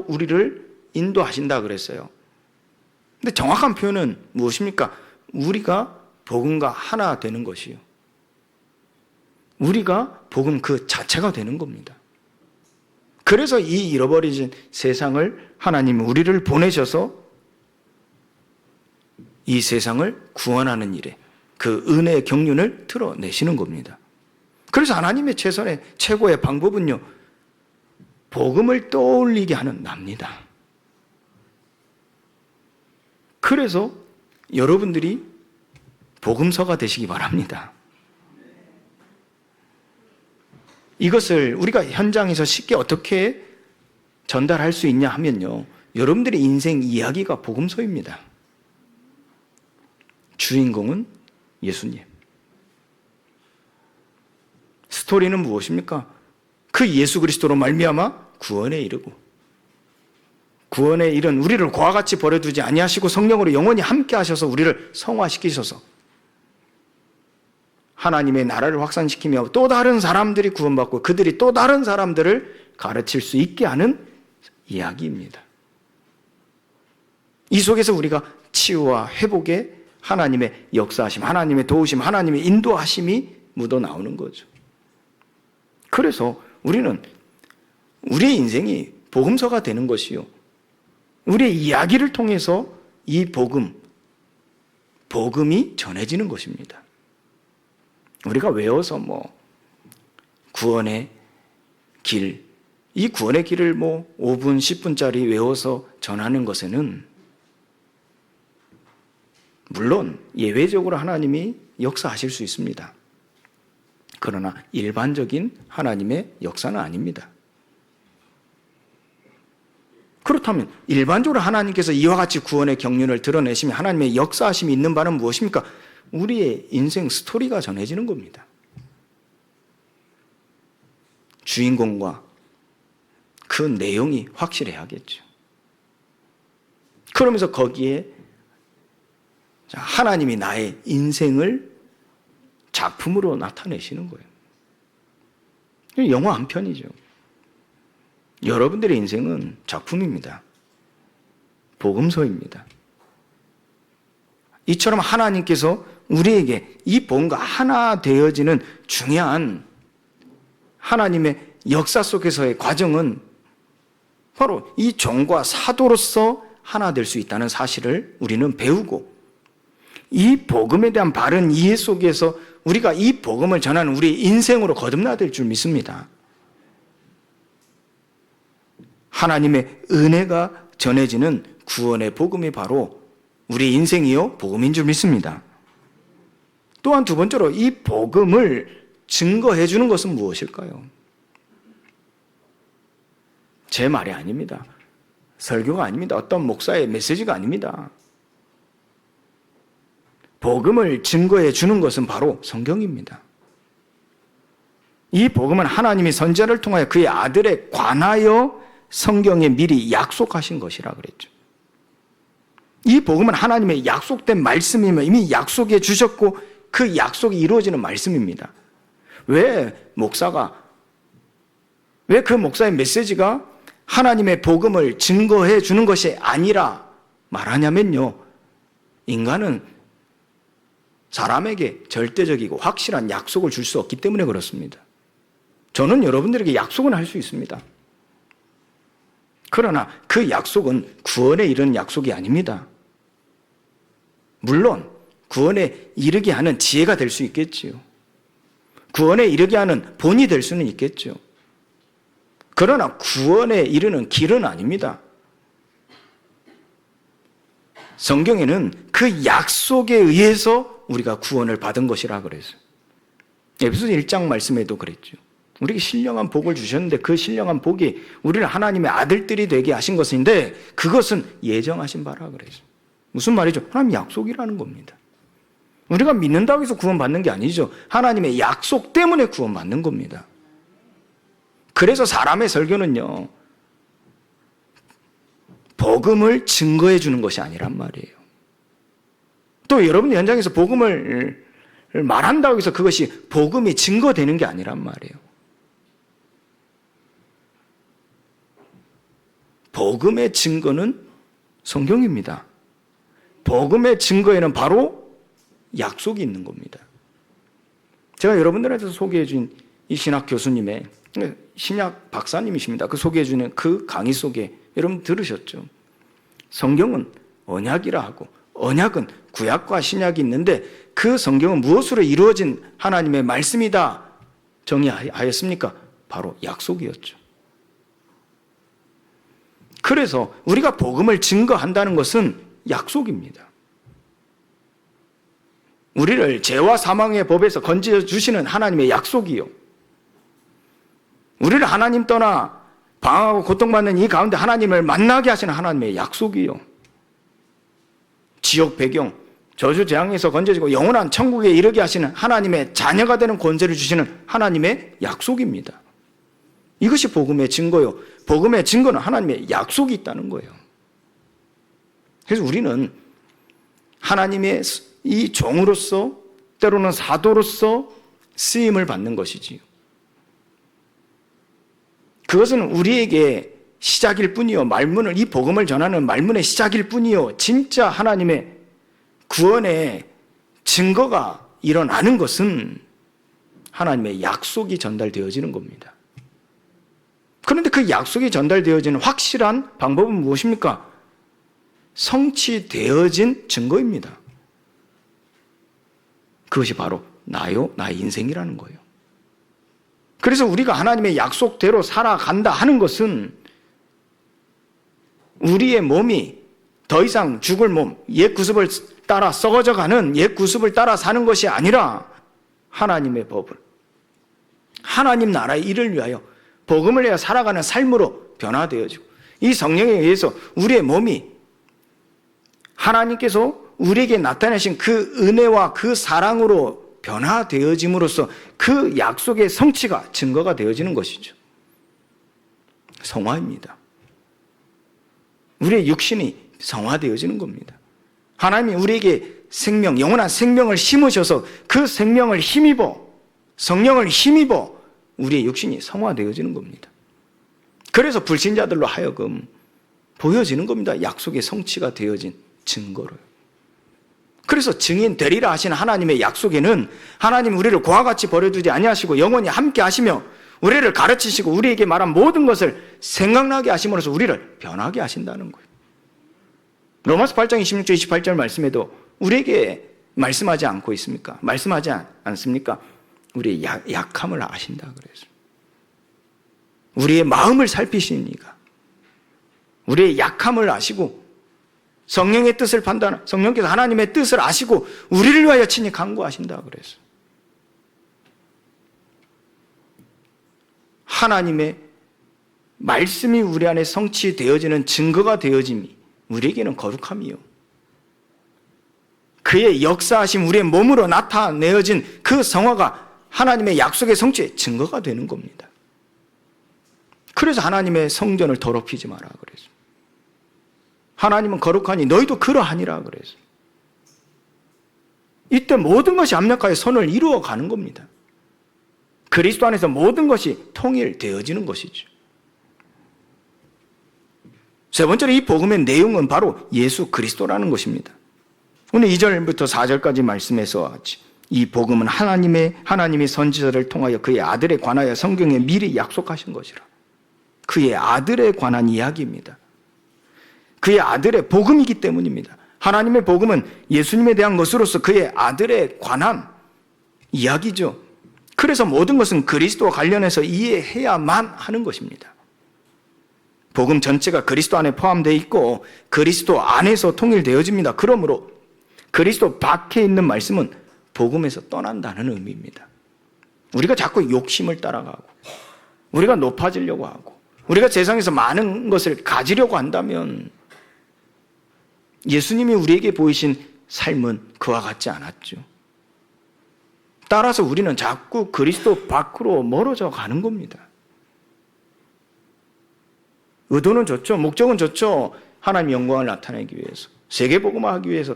우리를 인도하신다 그랬어요. 근데 정확한 표현은 무엇입니까? 우리가 복음과 하나 되는 것이요. 우리가 복음 그 자체가 되는 겁니다. 그래서 이 잃어버려진 세상을 하나님이 우리를 보내셔서 이 세상을 구원하는 일에 그 은혜의 경륜을 드러내시는 겁니다. 그래서 하나님의 최고의 방법은요, 복음을 떠올리게 하는 납니다. 그래서 여러분들이 복음서가 되시기 바랍니다. 이것을 우리가 현장에서 쉽게 어떻게 전달할 수 있냐 하면요, 여러분들의 인생 이야기가 복음서입니다. 주인공은 예수님. 스토리는 무엇입니까? 그 예수 그리스도로 말미암아 구원에 이르고, 구원에 이른 우리를 고와 같이 버려두지 아니하시고 성령으로 영원히 함께 하셔서 우리를 성화시키셔서 하나님의 나라를 확산시키며 또 다른 사람들이 구원받고 그들이 또 다른 사람들을 가르칠 수 있게 하는 이야기입니다. 이 속에서 우리가 치유와 회복의 하나님의 역사하심, 하나님의 도우심, 하나님의 인도하심이 묻어 나오는 거죠. 그래서 우리는 우리의 인생이 복음서가 되는 것이요, 우리의 이야기를 통해서 이 복음이 전해지는 것입니다. 우리가 외워서 구원의 길, 이 구원의 길을 5분, 10분짜리 외워서 전하는 것에는 물론 예외적으로 하나님이 역사하실 수 있습니다. 그러나 일반적인 하나님의 역사는 아닙니다. 그렇다면 일반적으로 하나님께서 이와 같이 구원의 경륜을 드러내시며 하나님의 역사하심이 있는 바는 무엇입니까? 우리의 인생 스토리가 전해지는 겁니다. 주인공과 그 내용이 확실해야겠죠. 그러면서 거기에 하나님이 나의 인생을 작품으로 나타내시는 거예요. 영화 한 편이죠. 여러분들의 인생은 작품입니다. 복음서입니다. 이처럼 하나님께서 우리에게 이 복음과 하나 되어지는 중요한 하나님의 역사 속에서의 과정은 바로 이 종과 사도로서 하나 될 수 있다는 사실을 우리는 배우고, 이 복음에 대한 바른 이해 속에서 우리가 이 복음을 전하는 우리 인생으로 거듭나야 될 줄 믿습니다. 하나님의 은혜가 전해지는 구원의 복음이 바로 우리 인생이요 복음인 줄 믿습니다. 또한 두 번째로 이 복음을 증거해 주는 것은 무엇일까요? 제 말이 아닙니다. 설교가 아닙니다. 어떤 목사의 메시지가 아닙니다. 복음을 증거해 주는 것은 바로 성경입니다. 이 복음은 하나님이 선지자를 통하여 그의 아들에 관하여 성경에 미리 약속하신 것이라 그랬죠. 이 복음은 하나님의 약속된 말씀이며 이미 약속해 주셨고 그 약속이 이루어지는 말씀입니다. 왜 그 목사의 메시지가 하나님의 복음을 증거해 주는 것이 아니라 말하냐면요, 인간은 사람에게 절대적이고 확실한 약속을 줄 수 없기 때문에 그렇습니다. 저는 여러분들에게 약속은 할 수 있습니다. 그러나 그 약속은 구원에 이르는 약속이 아닙니다. 물론 구원에 이르게 하는 지혜가 될 수 있겠지요. 구원에 이르게 하는 본이 될 수는 있겠죠. 그러나 구원에 이르는 길은 아닙니다. 성경에는 그 약속에 의해서 우리가 구원을 받은 것이라 그랬어요. 에베소서 1장 말씀에도 그랬죠. 우리에게 신령한 복을 주셨는데 그 신령한 복이 우리를 하나님의 아들들이 되게 하신 것인데 그것은 예정하신 바라 그랬어요. 무슨 말이죠? 하나님 약속이라는 겁니다. 우리가 믿는다고 해서 구원받는 게 아니죠. 하나님의 약속 때문에 구원받는 겁니다. 그래서 사람의 설교는요, 복음을 증거해 주는 것이 아니란 말이에요. 또 여러분 현장에서 복음을 말한다고 해서 그것이 복음이 증거되는 게 아니란 말이에요. 복음의 증거는 성경입니다. 복음의 증거에는 바로 약속이 있는 겁니다. 제가 여러분들한테 소개해 준 이 신학 교수님의 신약 박사님이십니다. 그 소개해 주는 그 강의 속에 여러분 들으셨죠? 성경은 언약이라 하고 언약은 구약과 신약이 있는데 그 성경은 무엇으로 이루어진 하나님의 말씀이다 정의하였습니까? 바로 약속이었죠. 그래서 우리가 복음을 증거한다는 것은 약속입니다. 우리를 죄와 사망의 법에서 건져주시는 하나님의 약속이요. 우리를 하나님 떠나 방황하고 고통받는 이 가운데 하나님을 만나게 하시는 하나님의 약속이요. 지옥 배경, 저주 재앙에서 건져지고 영원한 천국에 이르게 하시는 하나님의 자녀가 되는 권세를 주시는 하나님의 약속입니다. 이것이 복음의 증거요. 복음의 증거는 하나님의 약속이 있다는 거예요. 그래서 우리는 하나님의 이 종으로서 때로는 사도로서 쓰임을 받는 것이지요. 그것은 우리에게 시작일 뿐이요. 말문을, 이 복음을 전하는 말문의 시작일 뿐이요. 진짜 하나님의 구원의 증거가 일어나는 것은 하나님의 약속이 전달되어지는 겁니다. 그런데 그 약속이 전달되어지는 확실한 방법은 무엇입니까? 성취되어진 증거입니다. 그것이 바로 나요, 나의 인생이라는 거예요. 그래서 우리가 하나님의 약속대로 살아간다 하는 것은 우리의 몸이 더 이상 죽을 몸, 옛 구습을 따라 썩어져가는 옛 구습을 따라 사는 것이 아니라 하나님의 법을, 하나님 나라의 일을 위하여 복음을 위하여 살아가는 삶으로 변화되어지고, 이 성령에 의해서 우리의 몸이 하나님께서 우리에게 나타내신 그 은혜와 그 사랑으로 변화되어짐으로써 그 약속의 성취가 증거가 되어지는 것이죠. 성화입니다. 우리의 육신이 성화되어지는 겁니다. 하나님이 우리에게 생명, 영원한 생명을 심으셔서 그 생명을 힘입어, 성령을 힘입어 우리의 육신이 성화되어지는 겁니다. 그래서 불신자들로 하여금 보여지는 겁니다. 약속의 성취가 되어진 증거로요. 그래서 증인 되리라 하신 하나님의 약속에는 하나님 우리를 고와 같이 버려두지 아니하시고 영원히 함께 하시며 우리를 가르치시고 우리에게 말한 모든 것을 생각나게 하심으로써 우리를 변하게 하신다는 거예요. 로마서 8장 26절 28절 말씀에도 우리에게 말씀하지 않고 있습니까? 말씀하지 않습니까? 우리의 약함을 아신다 그랬어요. 우리의 마음을 살피신 이가 우리의 약함을 아시고 성령의 뜻을 판단하는, 성령께서 하나님의 뜻을 아시고 우리를 위하여 친히 간구하신다 그랬어요. 하나님의 말씀이 우리 안에 성취되어지는 증거가 되어짐이 우리에게는 거룩함이요, 그의 역사하심 우리의 몸으로 나타내어진 그 성화가 하나님의 약속의 성취의 증거가 되는 겁니다. 그래서 하나님의 성전을 더럽히지 마라 그랬어요. 하나님은 거룩하니 너희도 그러하니라 그랬어요. 이때 모든 것이 합력하여 선을 이루어 가는 겁니다. 그리스도 안에서 모든 것이 통일되어지는 것이죠. 세 번째로 이 복음의 내용은 바로 예수 그리스도라는 것입니다. 오늘 2절부터 4절까지 말씀에서 같이 이 복음은 하나님이 선지자를 통하여 그의 아들에 관하여 성경에 미리 약속하신 것이라. 그의 아들에 관한 이야기입니다. 그의 아들의 복음이기 때문입니다. 하나님의 복음은 예수님에 대한 것으로서 그의 아들에 관한 이야기죠. 그래서 모든 것은 그리스도와 관련해서 이해해야만 하는 것입니다. 복음 전체가 그리스도 안에 포함되어 있고 그리스도 안에서 통일되어집니다. 그러므로 그리스도 밖에 있는 말씀은 복음에서 떠난다는 의미입니다. 우리가 자꾸 욕심을 따라가고 우리가 높아지려고 하고 우리가 세상에서 많은 것을 가지려고 한다면 예수님이 우리에게 보이신 삶은 그와 같지 않았죠. 따라서 우리는 자꾸 그리스도 밖으로 멀어져 가는 겁니다. 의도는 좋죠. 목적은 좋죠. 하나님의 영광을 나타내기 위해서, 세계복음화하기 위해서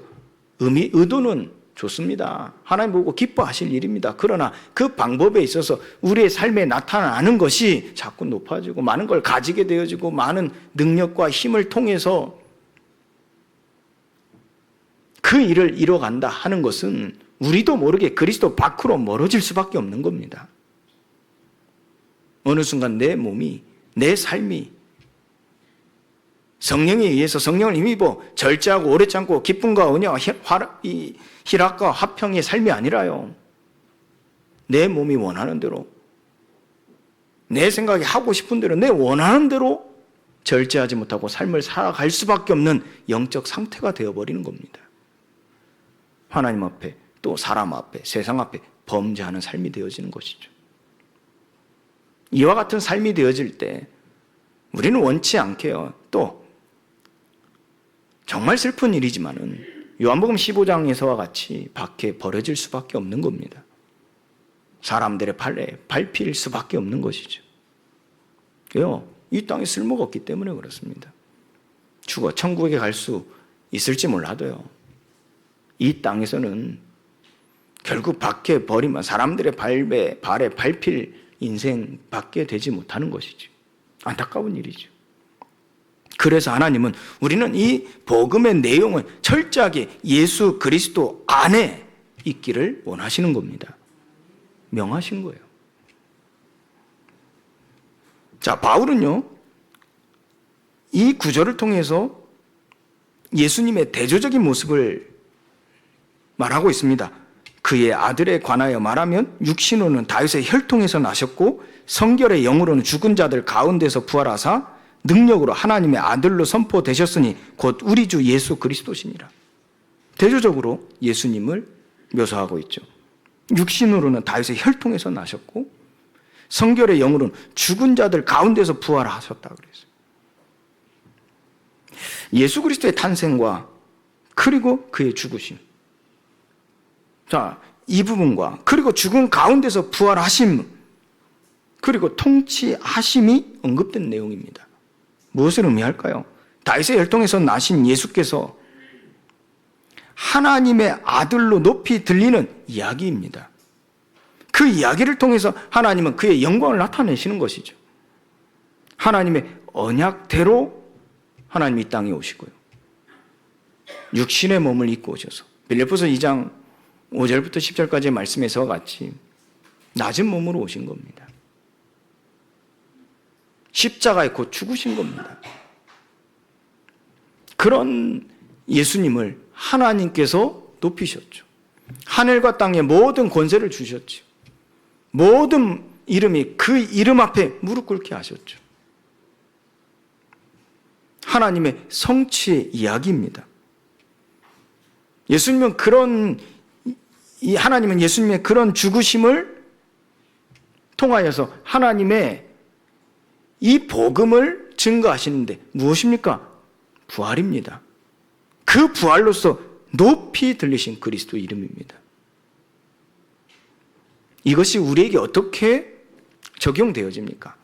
의도는 좋습니다. 하나님 보고 기뻐하실 일입니다. 그러나 그 방법에 있어서 우리의 삶에 나타나는 것이 자꾸 높아지고 많은 걸 가지게 되어지고 많은 능력과 힘을 통해서 그 일을 이뤄간다 하는 것은 우리도 모르게 그리스도 밖으로 멀어질 수밖에 없는 겁니다. 어느 순간 내 몸이, 내 삶이 성령에 의해서 성령을 힘입어 절제하고 오래 참고 기쁨과 은혜와 희락과 화평의 삶이 아니라요, 내 몸이 원하는 대로, 내 생각이 하고 싶은 대로, 내 원하는 대로 절제하지 못하고 삶을 살아갈 수밖에 없는 영적 상태가 되어버리는 겁니다. 하나님 앞에, 또 사람 앞에, 세상 앞에 범죄하는 삶이 되어지는 것이죠. 이와 같은 삶이 되어질 때 우리는 원치 않게요, 또 정말 슬픈 일이지만은 요한복음 15장에서와 같이 밖에 버려질 수밖에 없는 겁니다. 사람들의 팔에 밟힐 수밖에 없는 것이죠. 왜요? 이 땅에 쓸모가 없기 때문에 그렇습니다. 죽어 천국에 갈 수 있을지 몰라도요, 이 땅에서는 결국 밖에 버리면 사람들의 발에 밟힐 인생밖에 되지 못하는 것이죠. 안타까운 일이죠. 그래서 하나님은 우리는 이 복음의 내용을 철저하게 예수 그리스도 안에 있기를 원하시는 겁니다. 명하신 거예요. 자, 바울은요, 이 구절을 통해서 예수님의 대조적인 모습을 말하고 있습니다. 그의 아들에 관하여 말하면 육신으로는 다윗의 혈통에서 나셨고 성결의 영으로는 죽은 자들 가운데서 부활하사 능력으로 하나님의 아들로 선포되셨으니 곧 우리 주 예수 그리스도시니라. 대조적으로 예수님을 묘사하고 있죠. 육신으로는 다윗의 혈통에서 나셨고 성결의 영으로는 죽은 자들 가운데서 부활하셨다 그랬어요. 예수 그리스도의 탄생과 그리고 그의 죽으심. 자, 이 부분과 그리고 죽은 가운데서 부활하심 그리고 통치하심이 언급된 내용입니다. 무엇을 의미할까요? 다윗의 혈통에서 나신 예수께서 하나님의 아들로 높이 들리는 이야기입니다. 그 이야기를 통해서 하나님은 그의 영광을 나타내시는 것이죠. 하나님의 언약대로 하나님이 이 땅에 오시고요. 육신의 몸을 입고 오셔서 빌립보서 2장 5절부터 10절까지의 말씀에서와 같이 낮은 몸으로 오신 겁니다. 십자가에 곧 죽으신 겁니다. 그런 예수님을 하나님께서 높이셨죠. 하늘과 땅의 모든 권세를 주셨죠. 모든 이름이 그 이름 앞에 무릎 꿇게 하셨죠. 하나님의 성취의 이야기입니다. 하나님은 예수님의 그런 죽으심을 통하여서 하나님의 이 복음을 증거하시는데 무엇입니까? 부활입니다. 그 부활로서 높이 들리신 그리스도 이름입니다. 이것이 우리에게 어떻게 적용되어집니까?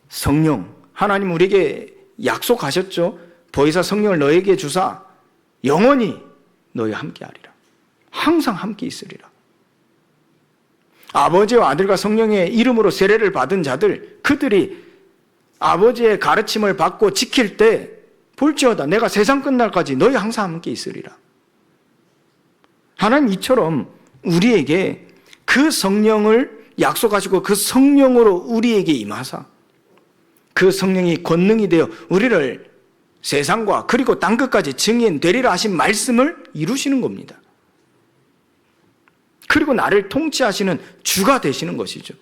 성령, 하나님 우리에게 약속하셨죠. 보혜사 성령을 너에게 주사 영원히 너희와 함께하리라. 항상 함께 있으리라. 아버지와 아들과 성령의 이름으로 세례를 받은 자들, 그들이 아버지의 가르침을 받고 지킬 때 볼지어다 내가 세상 끝날까지 너희 항상 함께 있으리라. 하나님 이처럼 우리에게 그 성령을 약속하시고 그 성령으로 우리에게 임하사 그 성령이 권능이 되어 우리를 세상과 그리고 땅끝까지 증인되리라 하신 말씀을 이루시는 겁니다. 그리고 나를 통치하시는 주가 되시는 것이죠.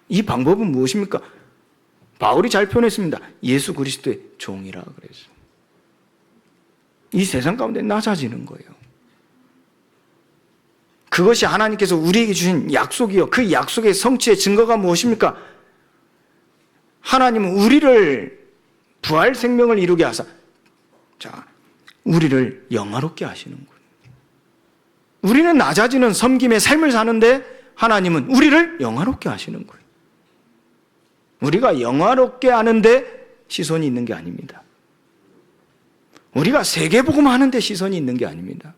이 방법은 무엇입니까? 바울이 잘 표현했습니다. 예수 그리스도의 종이라 그래서. 이 세상 가운데 낮아지는 거예요. 그것이 하나님께서 우리에게 주신 약속이요. 그 약속의 성취의 증거가 무엇입니까? 하나님은 우리를 부활 생명을 이루게 하사 우리를 영화롭게 하시는 거예요. 우리는 낮아지는 섬김의 삶을 사는데 하나님은 우리를 영화롭게 하시는 거예요. 우리가 영화롭게 하는데 시선이 있는 게 아닙니다. 우리가 세계복음 하는데 시선이 있는 게 아닙니다.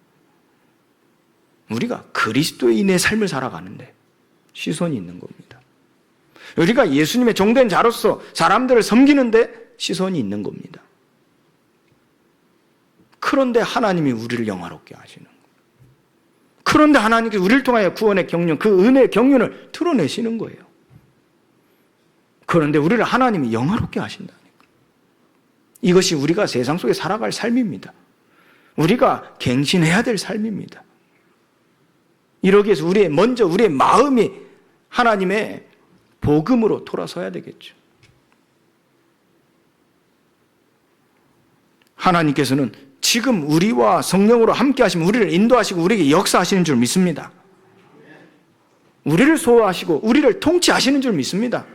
우리가 그리스도인의 삶을 살아가는데 시선이 있는 겁니다. 우리가 예수님의 종된 자로서 사람들을 섬기는데 시선이 있는 겁니다. 그런데 하나님이 우리를 영화롭게 하시는 거예요. 그런데 하나님께서 우리를 통하여 구원의 경륜, 그 은혜의 경륜을 드러내시는 거예요. 그런데 우리를 하나님이 영화롭게 하신다니까. 이것이 우리가 세상 속에 살아갈 삶입니다. 우리가 갱신해야 될 삶입니다. 이러기 위해서 먼저 우리의 마음이 하나님의 복음으로 돌아서야 되겠죠. 하나님께서는 지금 우리와 성령으로 함께 하시면 우리를 인도하시고 우리에게 역사하시는 줄 믿습니다. 우리를 소화하시고 우리를 통치하시는 줄 믿습니다.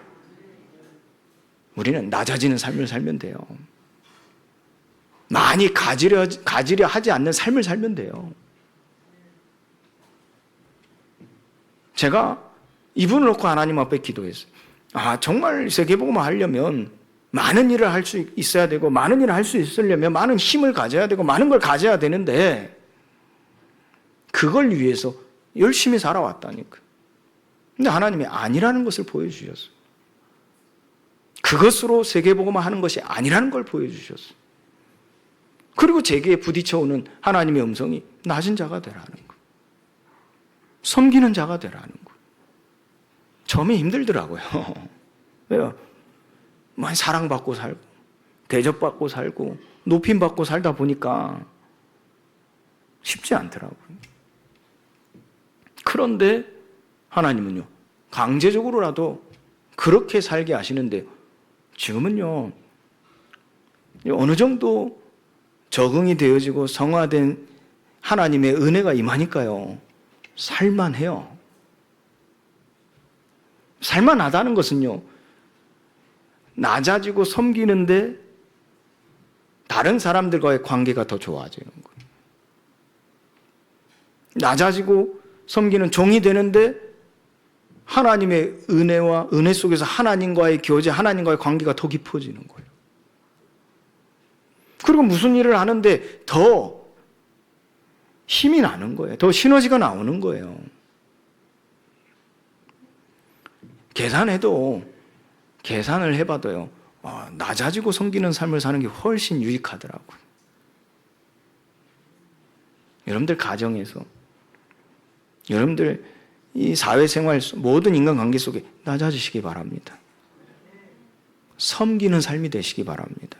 우리는 낮아지는 삶을 살면 돼요. 많이 가지려 하지 않는 삶을 살면 돼요. 제가 이분을 놓고 하나님 앞에 기도했어요. 정말 세계복음을 하려면 많은 일을 할 수 있어야 되고 많은 일을 할 수 있으려면 많은 힘을 가져야 되고 많은 걸 가져야 되는데 그걸 위해서 열심히 살아왔다니까. 근데 하나님이 아니라는 것을 보여주셨어요. 그것으로 세계복음을 하는 것이 아니라는 걸 보여주셨어요. 그리고 제게 부딪혀오는 하나님의 음성이 낮은 자가 되라는 거, 섬기는 자가 되라는 거. 처음에 힘들더라고요. 왜요? 많이 사랑받고 살고 대접받고 살고 높임받고 살다 보니까 쉽지 않더라고요. 그런데 하나님은요, 강제적으로라도 그렇게 살게 하시는데 지금은요, 어느 정도 적응이 되어지고 성화된 하나님의 은혜가 임하니까요, 살만해요. 살만하다는 것은요, 낮아지고 섬기는데 다른 사람들과의 관계가 더 좋아지는 거예요. 낮아지고 섬기는 종이 되는데 하나님의 은혜와 은혜 속에서 하나님과의 교제, 하나님과의 관계가 더 깊어지는 거예요. 그리고 무슨 일을 하는데 더 힘이 나는 거예요. 더 시너지가 나오는 거예요. 계산을 해봐도요, 낮아지고 섬기는 삶을 사는 게 훨씬 유익하더라고요. 여러분들 가정에서, 여러분들 이 사회생활 모든 인간관계 속에 낮아지시기 바랍니다. 섬기는 삶이 되시기 바랍니다.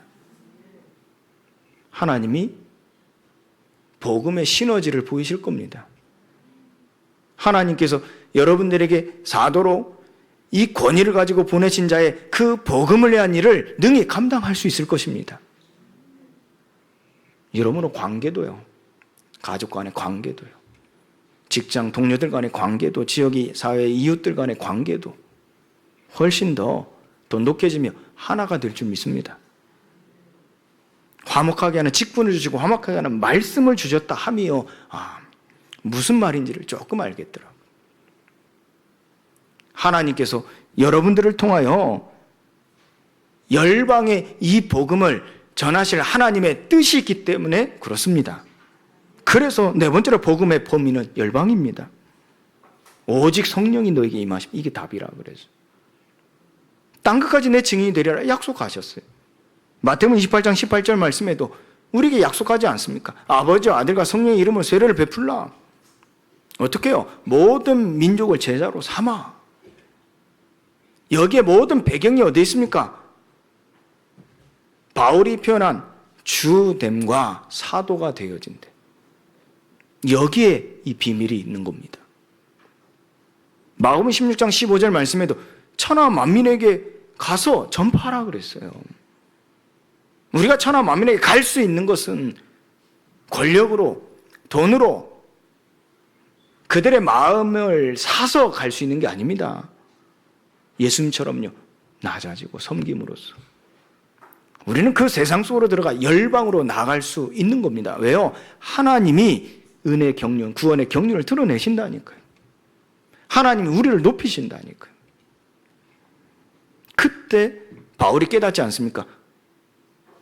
하나님이 복음의 시너지를 보이실 겁니다. 하나님께서 여러분들에게 사도로 이 권위를 가지고 보내신 자의 그 복음을 위한 일을 능히 감당할 수 있을 것입니다. 여러분의 관계도요, 가족 간의 관계도요, 직장 동료들 간의 관계도, 지역의 사회 이웃들 간의 관계도 훨씬 더 돈독해지며 하나가 될 줄 믿습니다. 화목하게 하는 직분을 주시고 화목하게 하는 말씀을 주셨다 함이요, 무슨 말인지를 조금 알겠더라고요. 하나님께서 여러분들을 통하여 열방에 이 복음을 전하실 하나님의 뜻이 있기 때문에 그렇습니다. 그래서 네 번째로 복음의 범위는 열방입니다. 오직 성령이 너에게 임하시면 이게 답이라 그래서 땅 끝까지 내 증인이 되리라 약속하셨어요. 마태복음 28장 18절 말씀에도 우리에게 약속하지 않습니까? 아버지와 아들과 성령의 이름으로 세례를 베풀라. 어떻게 해요? 모든 민족을 제자로 삼아. 여기에 모든 배경이 어디 있습니까? 바울이 표현한 주됨과 사도가 되어진대. 여기에 이 비밀이 있는 겁니다. 마가복음 16장 15절 말씀에도 천하 만민에게 가서 전파하라 그랬어요. 우리가 천하 만민에게 갈 수 있는 것은 권력으로, 돈으로 그들의 마음을 사서 갈 수 있는 게 아닙니다. 예수님처럼요, 낮아지고 섬김으로써 우리는 그 세상 속으로 들어가 열방으로 나갈 수 있는 겁니다. 왜요? 하나님이 은혜의 경륜, 구원의 경륜을 드러내신다니까요. 하나님이 우리를 높이신다니까요. 그때 바울이 깨닫지 않습니까?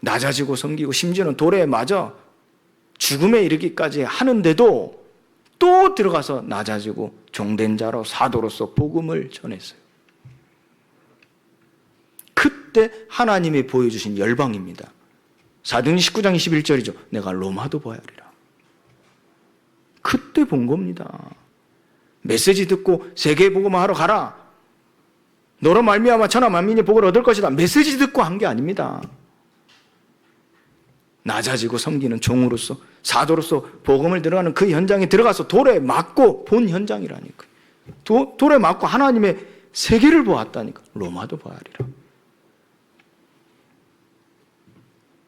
낮아지고 섬기고 심지어는 돌에 맞아 죽음에 이르기까지 하는데도 또 들어가서 낮아지고 종된 자로 사도로서 복음을 전했어요. 그때 하나님이 보여주신 열방입니다. 사도행전 19장 21절이죠. 내가 로마도 보아야 하리라. 그때 본 겁니다. 메시지 듣고 세계 복음화 하러 가라. 너로 말미암아 천하 만민이 복을 얻을 것이다. 메시지 듣고 한 게 아닙니다. 낮아지고 섬기는 종으로서, 사도로서 복음을 들어가는 그 현장에 들어가서 돌에 맞고 본 현장이라니까요. 돌에 맞고 하나님의 세계를 보았다니까. 로마도 보아야 하리라.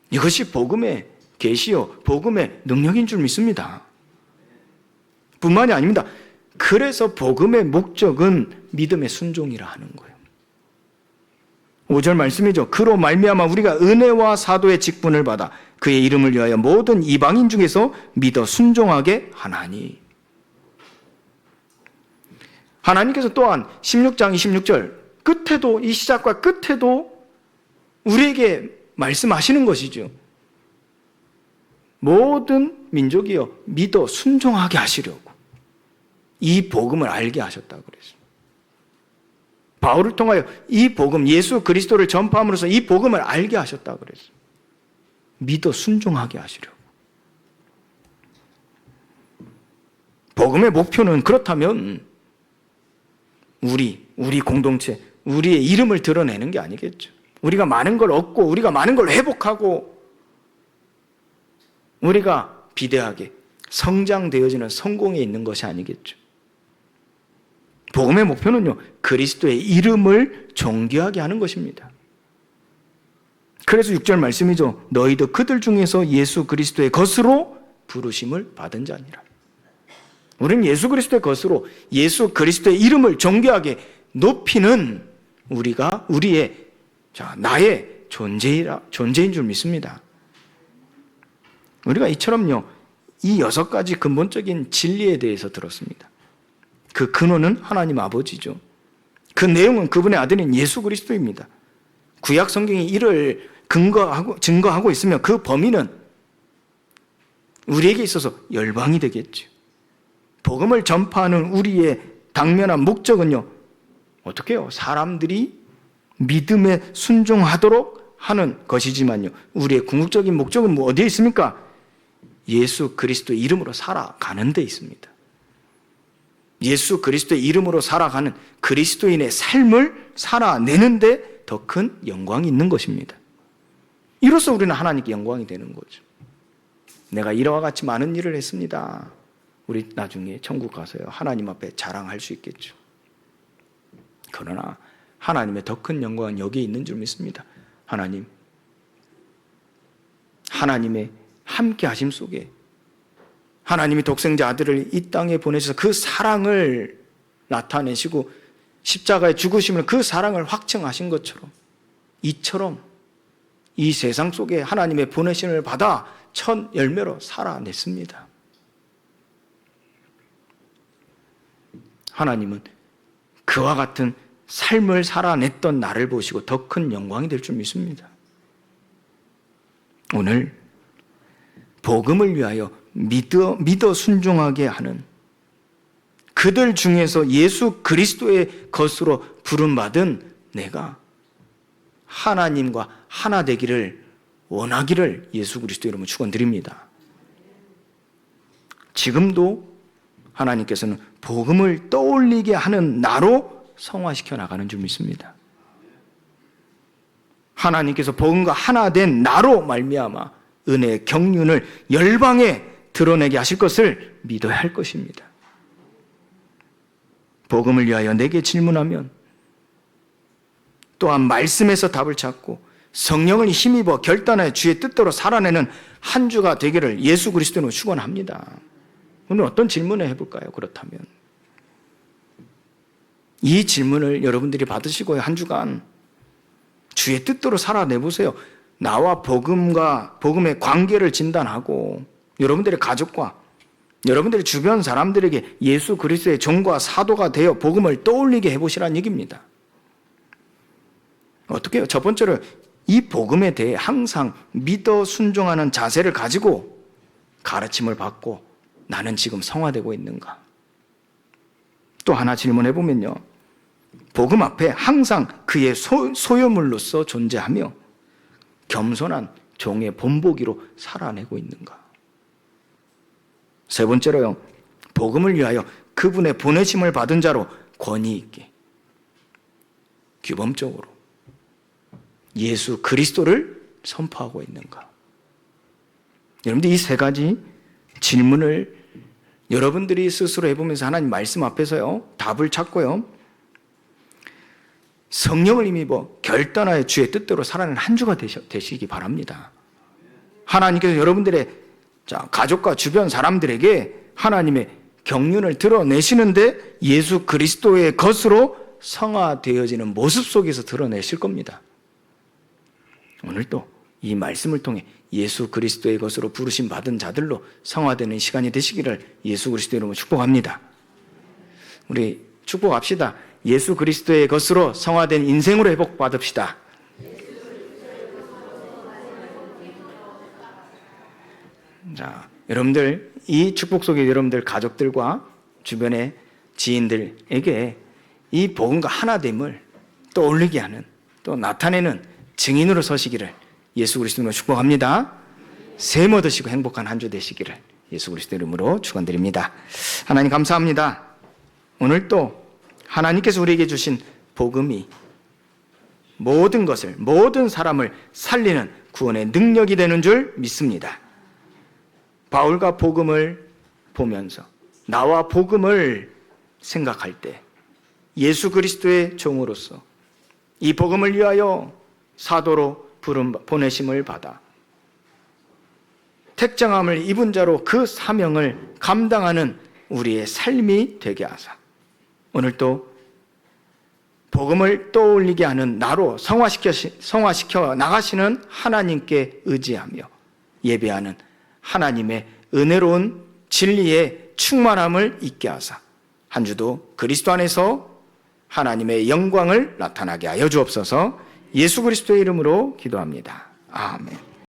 이것이 복음의 계시요, 복음의 능력인 줄 믿습니다. 뿐만이 아닙니다. 그래서 복음의 목적은 믿음의 순종이라 하는 거예요. 5절 말씀이죠. 그로 말미암아 우리가 은혜와 사도의 직분을 받아 그의 이름을 위하여 모든 이방인 중에서 믿어 순종하게 하나니. 하나님께서 또한 16장 26절 끝에도, 이 시작과 끝에도 우리에게 말씀하시는 것이죠. 모든 민족이여 믿어 순종하게 하시려고 이 복음을 알게 하셨다고 그랬습니다. 바울을 통하여 이 복음, 예수 그리스도를 전파함으로써 이 복음을 알게 하셨다고 그랬습니다. 믿어 순종하게 하시려고. 복음의 목표는 그렇다면 우리 공동체, 우리의 이름을 드러내는 게 아니겠죠. 우리가 많은 걸 얻고 우리가 많은 걸 회복하고 우리가 비대하게 성장되어지는 성공에 있는 것이 아니겠죠. 복음의 목표는요, 그리스도의 이름을 존귀하게 하는 것입니다. 그래서 6절 말씀이죠. 너희도 그들 중에서 예수 그리스도의 것으로 부르심을 받은 자니라. 우리는 예수 그리스도의 것으로 예수 그리스도의 이름을 존귀하게 높이는 우리가 나의 존재인 줄 믿습니다. 우리가 이처럼요, 이 6가지 근본적인 진리에 대해서 들었습니다. 그 근원은 하나님 아버지죠. 그 내용은 그분의 아들인 예수 그리스도입니다. 구약 성경이 이를 증거하고 있으면 그 범위는 우리에게 있어서 열방이 되겠죠. 복음을 전파하는 우리의 당면한 목적은요, 어떻게 해요? 사람들이 믿음에 순종하도록 하는 것이지만요, 우리의 궁극적인 목적은 어디에 있습니까? 예수 그리스도의 이름으로 살아가는 데 있습니다. 예수 그리스도의 이름으로 살아가는 그리스도인의 삶을 살아내는데 더 큰 영광이 있는 것입니다. 이로써 우리는 하나님께 영광이 되는 거죠. 내가 이와 같이 많은 일을 했습니다. 우리 나중에 천국 가서요, 하나님 앞에 자랑할 수 있겠죠. 그러나 하나님의 더 큰 영광은 여기에 있는 줄 믿습니다. 하나님의 함께 하심 속에 하나님이 독생자 아들을 이 땅에 보내셔서 그 사랑을 나타내시고 십자가의 죽으심을, 그 사랑을 확증하신 것처럼, 이처럼 이 세상 속에 하나님의 보내심을 받아 첫 열매로 살아냈습니다. 하나님은 그와 같은 삶을 살아냈던 나를 보시고 더 큰 영광이 될 줄 믿습니다. 오늘 복음을 위하여 믿어 순종하게 하는 그들 중에서 예수 그리스도의 것으로 부름받은 내가 하나님과 하나 되기를 원하기를 예수 그리스도 이름으로 축원드립니다. 지금도 하나님께서는 복음을 떠올리게 하는 나로 성화시켜 나가는 줄 믿습니다. 하나님께서 복음과 하나 된 나로 말미암아 은혜의 경륜을 열방에 드러내게 하실 것을 믿어야 할 것입니다. 복음을 위하여 내게 질문하면 또한 말씀에서 답을 찾고 성령을 힘입어 결단하여 주의 뜻대로 살아내는 한 주가 되기를 예수 그리스도로 축원합니다. 오늘 어떤 질문을 해볼까요? 그렇다면 이 질문을 여러분들이 받으시고 한 주간 주의 뜻대로 살아내보세요. 나와 복음의 관계를 진단하고 여러분들의 가족과 여러분들의 주변 사람들에게 예수 그리스도의 종과 사도가 되어 복음을 떠올리게 해보시라는 얘기입니다. 어떻게 해요? 첫 번째로 이 복음에 대해 항상 믿어 순종하는 자세를 가지고 가르침을 받고 나는 지금 성화되고 있는가? 또 하나 질문해보면요, 복음 앞에 항상 그의 소유물로서 존재하며 겸손한 종의 본보기로 살아내고 있는가? 세 번째로요, 복음을 위하여 그분의 보내심을 받은 자로 권위 있게 규범적으로 예수 그리스도를 선포하고 있는가? 여러분들 이 세 가지 질문을 여러분들이 스스로 해보면서 하나님 말씀 앞에서요 답을 찾고요 성령을 힘입어 결단하여 주의 뜻대로 살아내는 한 주가 되시기 바랍니다. 하나님께서 여러분들의 가족과 주변 사람들에게 하나님의 경륜을 드러내시는데 예수 그리스도의 것으로 성화되어지는 모습 속에서 드러내실 겁니다. 오늘도 이 말씀을 통해 예수 그리스도의 것으로 부르심 받은 자들로 성화되는 시간이 되시기를 예수 그리스도의 이름으로 축복합니다. 우리 축복합시다. 예수 그리스도의 것으로 성화된 인생으로 회복받읍시다. 자, 여러분들 이 축복 속에 여러분들 가족들과 주변의 지인들에게 이 복음과 하나됨을 떠올리게 하는, 또 나타내는 증인으로 서시기를 예수 그리스도로 축복합니다. 샘 얻으시고 행복한 한 주 되시기를 예수 그리스도 이름으로 축원드립니다. 하나님 감사합니다. 오늘 또 하나님께서 우리에게 주신 복음이 모든 것을, 모든 사람을 살리는 구원의 능력이 되는 줄 믿습니다. 바울과 복음을 보면서 나와 복음을 생각할 때 예수 그리스도의 종으로서 이 복음을 위하여 사도로 보내심을 받아 택정함을 입은 자로 그 사명을 감당하는 우리의 삶이 되게 하사 오늘도 복음을 떠올리게 하는 나로 성화시켜 나가시는 하나님께 의지하며 예배하는 하나님의 은혜로운 진리의 충만함을 있게 하사 한 주도 그리스도 안에서 하나님의 영광을 나타나게 하여 주옵소서. 예수 그리스도의 이름으로 기도합니다. 아멘.